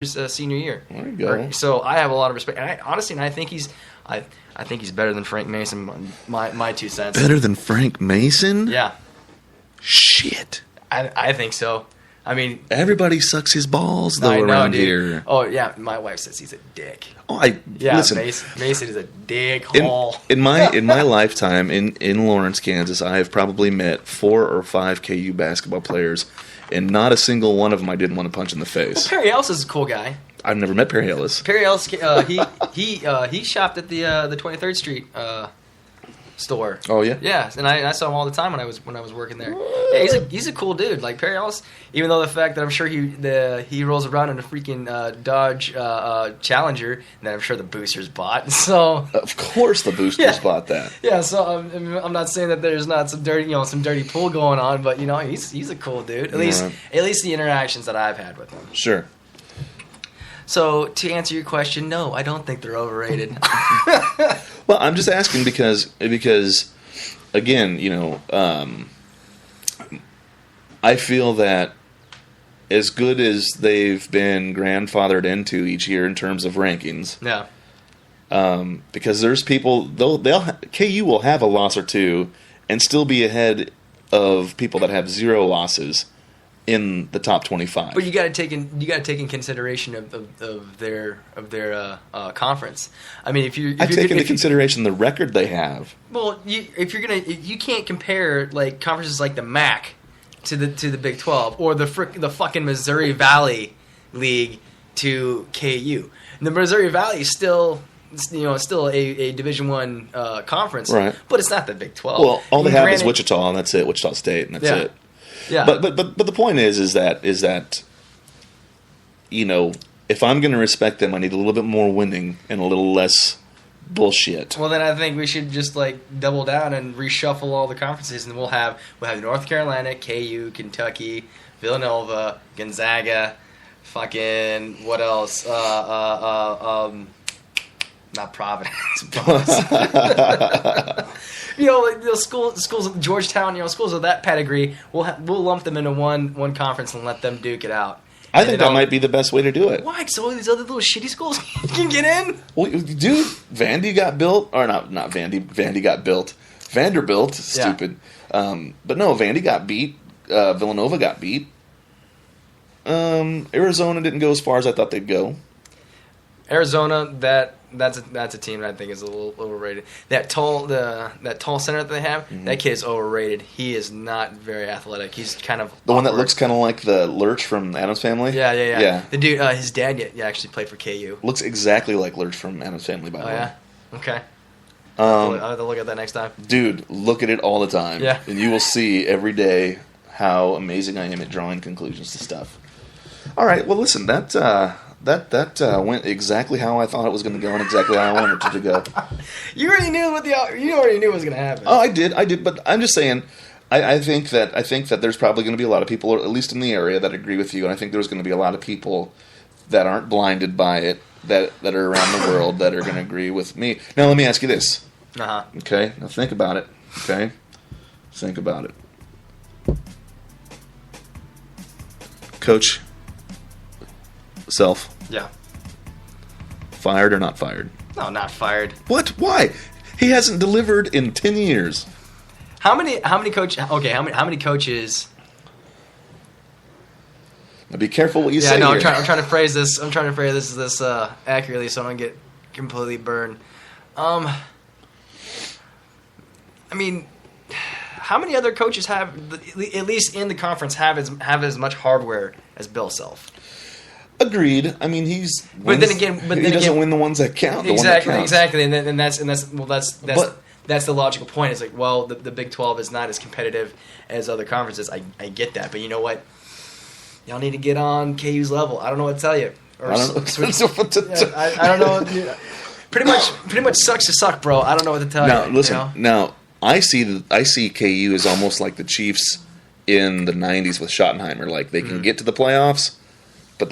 senior year. There you go. So I have a lot of respect. And I think he's better than Frank Mason. My 2 cents. Better than Frank Mason? Yeah. Shit. I think so. I mean, everybody sucks his balls though around here. Oh yeah, my wife says he's a dick. Listen. Mason is a dick hole. In my lifetime in Lawrence, Kansas, I have probably met 4 or 5 KU basketball players, and not a single one of them I didn't want to punch in the face. Well, Perry Ellis is a cool guy. I've never met Perry Ellis. Perry Ellis, he shopped at the 23rd Street store. Oh yeah, yeah, and I saw him all the time when I was working there. Yeah, he's a cool dude. Like Perry Ellis, even though the fact that I'm sure he rolls around in a freaking Dodge Challenger, and then I'm sure the boosters bought. So of course the boosters bought that. Yeah, so I'm not saying that there's not some dirty pool going on, but he's a cool dude. At least the interactions that I've had with him. Sure. So, to answer your question, no, I don't think they're overrated. Well, I'm just asking because again, I feel that as good as they've been grandfathered into each year in terms of rankings, because there's people, KU will have a loss or two and still be ahead of people that have 0 losses in the top 25. But you got to take in consideration of their conference. I mean, I take into consideration the record they have. Well, you can't compare like conferences like the MAC to the Big 12 or the fucking Missouri Valley League to KU. And the Missouri Valley is still a Division I conference, right? But it's not the Big 12. Well, all they have is Wichita, and that's it. Wichita State, and that's it. Yeah. But the point is that if I'm going to respect them, I need a little bit more winning and a little less bullshit. Well, then I think we should just double down and reshuffle all the conferences, and we'll have North Carolina, KU, Kentucky, Villanova, Gonzaga, fucking what else? Not Providence. The schools of Georgetown, schools of that pedigree, we'll lump them into one conference and let them duke it out. I think that might be the best way to do it. Why? So all these other little shitty schools can get in? Well, dude, Vandy got built, or not Vandy. Vandy got built. Vanderbilt, stupid. But no, Vandy got beat. Villanova got beat. Arizona didn't go as far as I thought they'd go. Arizona, that's a team that I think is a little overrated. That tall center that they have, that kid is overrated. He is not very athletic. He's kind of the one that looks kind of like the Lurch from Addams Family. Yeah. The dude, his dad actually played for KU. Looks exactly like Lurch from Addams Family, by the way. Yeah, okay. I'll have to look at that next time. Dude, look at it all the time. Yeah, and you will see every day how amazing I am at drawing conclusions to stuff. All right, well, listen, that went exactly how I thought it was going to go and exactly how I wanted it to go. You already knew what was going to happen. Oh, I did. But I'm just saying, I think that there's probably going to be a lot of people, or at least in the area, that agree with you, and I think there's going to be a lot of people that aren't blinded by it, that are around the world that are going to agree with me. Now, let me ask you this. Okay. Now think about it. Okay. Think about it. Coach. Self. Yeah. Fired or not fired? No, not fired. What? Why? He hasn't delivered in 10 years. How many coaches? Okay, how many coaches? Now be careful what you say. Yeah, no, here. I'm trying to phrase this. Accurately, so I don't get completely burned. I mean, how many other coaches have, at least in the conference, have as much hardware as Bill Self? Agreed. I mean, he doesn't win the ones that count. Exactly, and that's the logical point. It's like, well, the Big 12 is not as competitive as other conferences. I get that, but you know what? Y'all need to get on KU's level. I don't know what to tell you. I don't know. Pretty much sucks to suck, bro. I don't know what to tell you. Now, listen. Now, I see KU as almost like the Chiefs in the '90s with Schottenheimer. Like they can get to the playoffs, but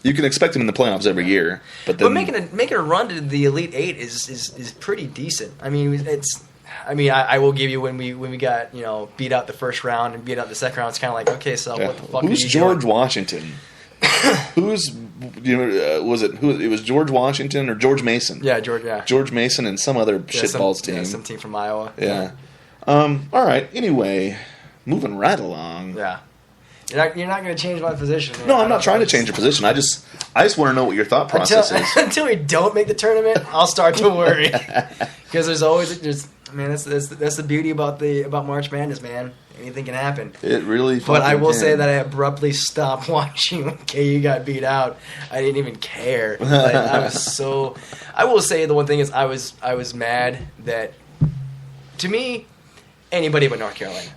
you can expect them in the playoffs every year. But making a run to the Elite Eight is pretty decent. I mean, I will give you when we got beat out the first round and beat out the second round. It's kind of like, okay, so what the fuck? Who's George Washington? Who's Was it who? It was George Washington or George Mason. Yeah, George. Yeah, George Mason and some other shitballs team. Yeah, some team from Iowa. Yeah. All right. Anyway, moving right along. Yeah. You're not going to change my position. No, I'm not trying to change your position. I just want to know what your thought process is. Until we don't make the tournament, I'll start to worry. Because that's the beauty about March Madness, man. Anything can happen. It really. But I will say that I abruptly stopped watching when KU got beat out. I didn't even care. Like, I will say the one thing is I was mad that, to me, anybody but North Carolina.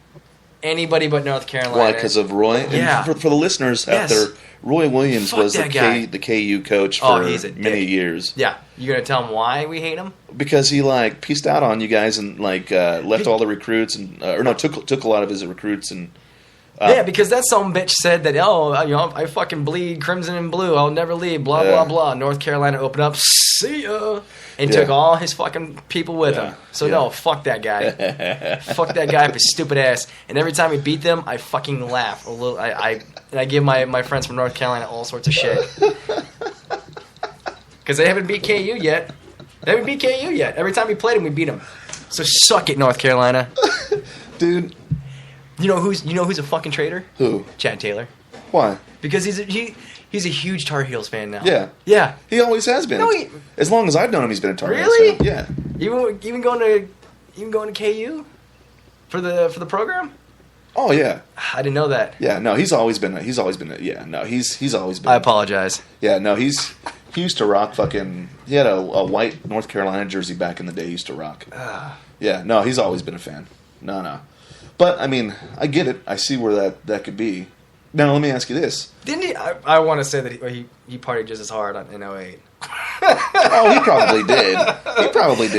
Anybody but North Carolina. Why? Because of Roy? Yeah. And for the listeners out there, Roy Williams was the KU coach for many years. Yeah. You going to tell him why we hate him? Because he, pieced out on you guys and, left all the recruits and... took a lot of his recruits and... yeah, because that some bitch said that, I fucking bleed crimson and blue. I'll never leave, blah, blah, blah. North Carolina opened up, see ya, and took all his fucking people with him. So, no, fuck that guy. Fuck that guy up his stupid ass. And every time we beat them, I fucking laugh a little. I give my friends from North Carolina all sorts of shit. Because they haven't beat KU yet. Every time we played them, we beat them. So suck it, North Carolina. Dude. You know who's a fucking traitor? Who? Chad Taylor. Why? Because he's a huge Tar Heels fan now. Yeah. Yeah. He always has been. No, as long as I've known him, he's been a Tar Heels fan. Really? Yeah. Even going to KU for the program? Oh yeah. I didn't know that. Yeah. No, he's always been. He's always been. I apologize. Yeah. No, he used to rock fucking. He had a white North Carolina jersey back in the day. He used to rock. Yeah. No, he's always been a fan. No. But, I mean, I get it. I see where that could be. Now, let me ask you this. Didn't he... I want to say that he partied just as hard in 08. Oh, he probably did.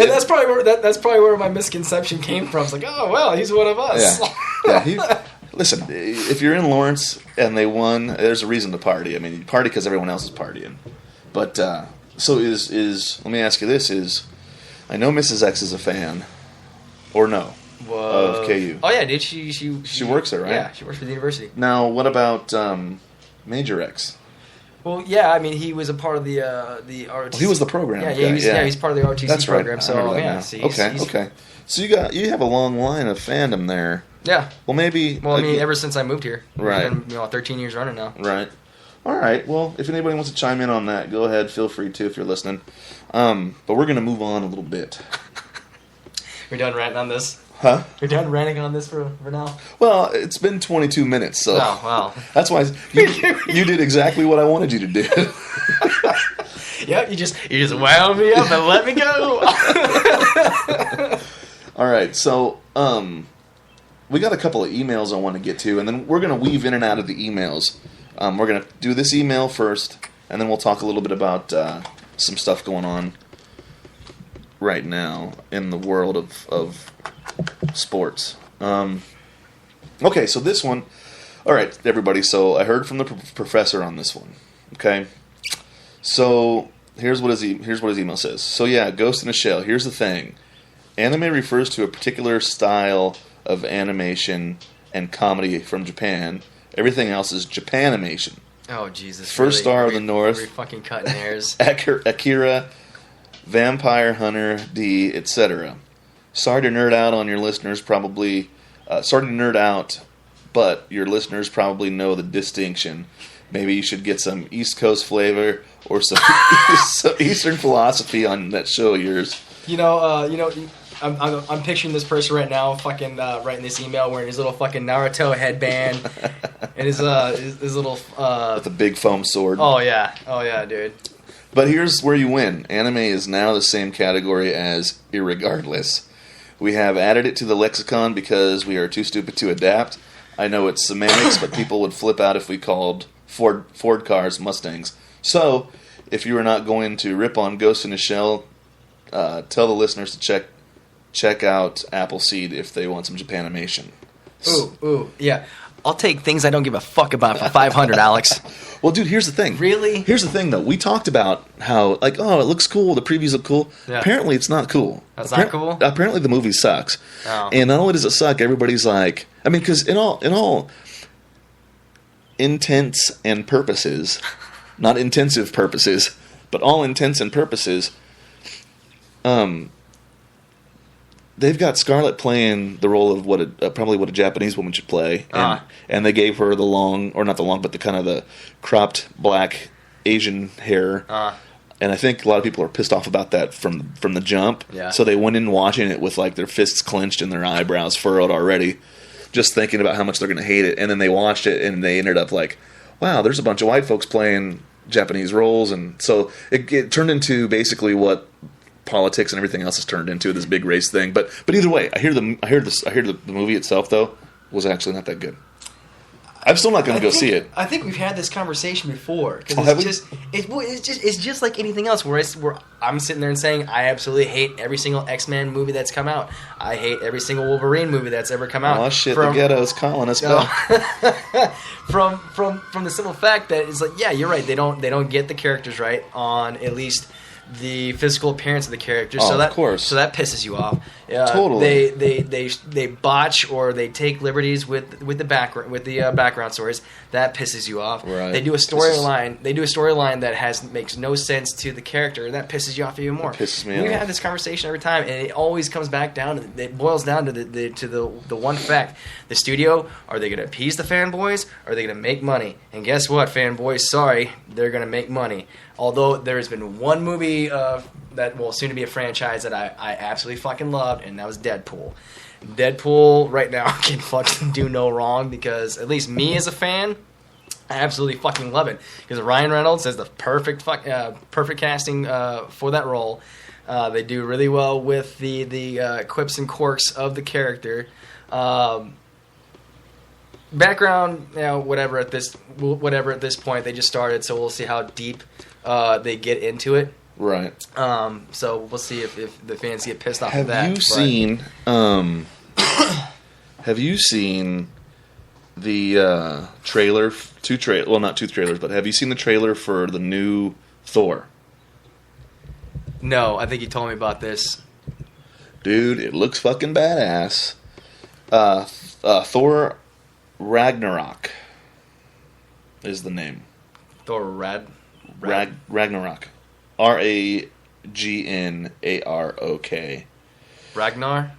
And that's probably where my misconception came from. It's like, oh, well, he's one of us. Yeah. Listen, if you're in Lawrence and they won, there's a reason to party. I mean, you party because everyone else is partying. But, so let me ask you this, I know Mrs. X is a fan, or no? Of KU. Oh yeah, dude. She works there, right? Yeah, she works for the university. Now, what about Major X? Well, yeah. I mean, he was a part of the ROTC. Well, he was the program. Yeah, he's part of the ROTC That's right. program. So yeah, okay. So you have a long line of fandom there. Yeah. Well, maybe. Well, I mean, ever since I moved here, right? It's been 13 years running now. Right. All right. Well, if anybody wants to chime in on that, go ahead. Feel free to if you're listening. But we're going to move on a little bit. We're done ranting on this. Huh? You're done ranting on this for now? Well, it's been 22 minutes, so... Oh, wow. That's why you did exactly what I wanted you to do. Yep, you just wound me up and let me go. All right, so we got a couple of emails I want to get to, and then we're going to weave in and out of the emails. We're going to do this email first, and then we'll talk a little bit about some stuff going on right now in the world of sports. Okay, so this one... All right, everybody, so I heard from the professor on this one. Okay? So, here's what his email says. So yeah, Ghost in a Shell. Here's the thing. Anime refers to a particular style of animation and comedy from Japan. Everything else is Japanimation. Oh, Jesus. First Star of the North. We're fucking cutting hairs. Akira, Vampire Hunter D, etc. Sorry to nerd out on your listeners, probably... sorry to nerd out, but your listeners probably know the distinction. Maybe you should get some East Coast flavor or some Eastern philosophy on that show of yours. I'm picturing this person right now, fucking writing this email, wearing his little fucking Naruto headband and his little with a big foam sword. Oh yeah, dude. But here's where you win. Anime is now the same category as irregardless. We have added it to the lexicon because we are too stupid to adapt. I know it's semantics, but people would flip out if we called Ford cars Mustangs. So, if you are not going to rip on Ghost in a Shell, tell the listeners to check out Appleseed if they want some Japanimation. Ooh, yeah. I'll take things I don't give a fuck about for $500, Alex. Well, dude, here's the thing. Really? Here's the thing, though. We talked about how, it looks cool. The previews look cool. Yeah. Apparently, it's not cool. That's not cool? Apparently, the movie sucks. Oh. And not only does it suck, everybody's like... I mean, because in all intents and purposes, not intensive purposes, but all intents and purposes, they've got Scarlett playing the role of probably what a Japanese woman should play, and they gave her the cropped black Asian hair, and I think a lot of people are pissed off about that from the jump. Yeah. So they went in watching it with like their fists clenched and their eyebrows furrowed already, just thinking about how much they're going to hate it. And then they watched it and they ended up like, wow, there's a bunch of white folks playing Japanese roles, and so it turned into basically what politics and everything else has turned into, this big race thing. But either way, I hear the movie itself though was actually not that good. I'm still not going to go see it. I think we've had this conversation before, Oh, because it's just like anything else. Where I'm sitting there and saying I absolutely hate every single X-Men movie that's come out. I hate every single Wolverine movie that's ever come out. Oh shit! The ghetto's calling us. From the simple fact that it's like, yeah, you're right. They don't get the characters right on at least the physical appearance of the characters. Oh, so that, of course. So that pisses you off. Totally. They botch or they take liberties with the background stories. That pisses you off. Right. They do a storyline. They do a storyline that makes no sense to the character, and that pisses you off even more. It pisses me We've off. had this conversation every time, and it always comes back down to it boils down to the one fact: the studio, are they going to appease the fanboys, or are they going to make money? And guess what, fanboys? Sorry, they're going to make money. Although there has been one movie that will soon to be a franchise that I absolutely fucking loved, and that was Deadpool. Deadpool right now can fucking do no wrong, because at least me as a fan, I absolutely fucking love it. Because Ryan Reynolds has the perfect casting for that role. They do really well with the quips and quirks of the character. Background, whatever at this point, they just started, so we'll see how deep they get into it. Right. So we'll see if the fans get pissed off Have at that. Have you seen the trailer? Well, not two trailers, but have you seen the trailer for the new Thor? No, I think you told me about this. Dude, it looks fucking badass. Thor Ragnarok is the name. Thor Ragnarok. Ragnarok. Ragnar?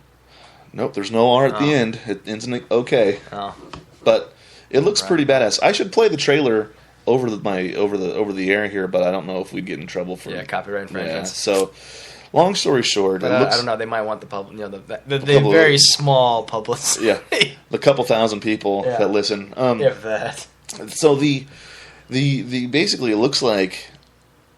Nope, there's no R at the end. It ends in OK. Oh. But it looks pretty badass. I should play the trailer over the air here, but I don't know if we'd get in trouble for copyright infringement. Yeah, so long story short, but I don't know. They might want the very small publicity. Yeah, the couple thousand people that listen. If that. So the basically it looks like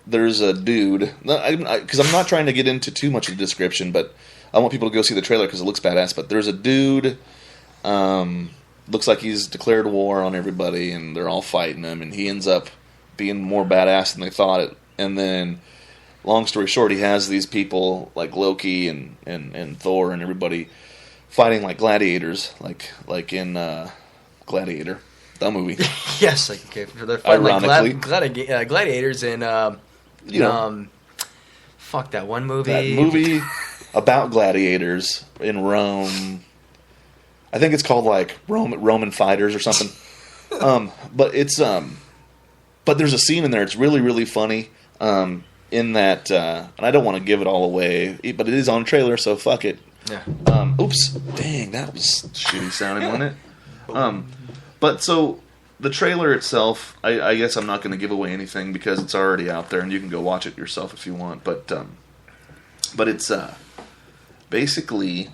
there's a dude. Because I'm not trying to get into too much of the description, but I want people to go see the trailer because it looks badass. But there's a dude. Looks like he's declared war on everybody, and they're all fighting him, and he ends up being more badass than they thought it. And then, long story short, he has these people like Loki and Thor and everybody fighting like gladiators, like in Gladiator, the movie. Yes, okay. They're fighting ironically, like gladiators in fuck that one movie. That movie about gladiators in Rome. I think it's called like Roman Fighters or something. But it's but there's a scene in there. It's really, really funny. In that, and I don't want to give it all away, but it is on trailer, so fuck it. Yeah. Oops, dang, that was shitty sounding, wasn't it? But so the trailer itself, I guess I'm not going to give away anything because it's already out there, and you can go watch it yourself if you want. But it's basically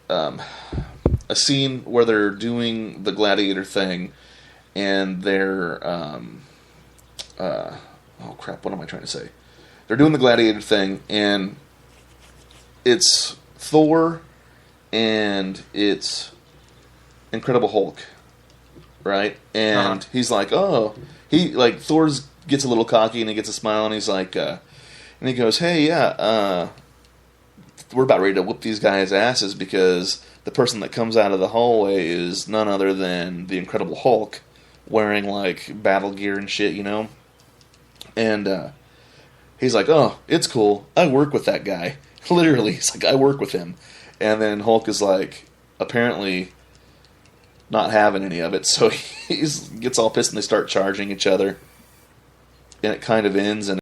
a scene where they're doing the gladiator thing, and they're oh crap, what am I trying to say? They're doing the gladiator thing, and it's Thor and it's Incredible Hulk, right? And he's like, Thor gets a little cocky and he gets a smile, and he's like, and he goes, hey, yeah, we're about ready to whoop these guys' asses because the person that comes out of the hallway is none other than the Incredible Hulk, wearing like battle gear and shit, you know? And he's like, oh, it's cool. I work with that guy. Literally, he's like, I work with him. And then Hulk is like, apparently not having any of it, so he gets all pissed and they start charging each other. and it kind of ends, and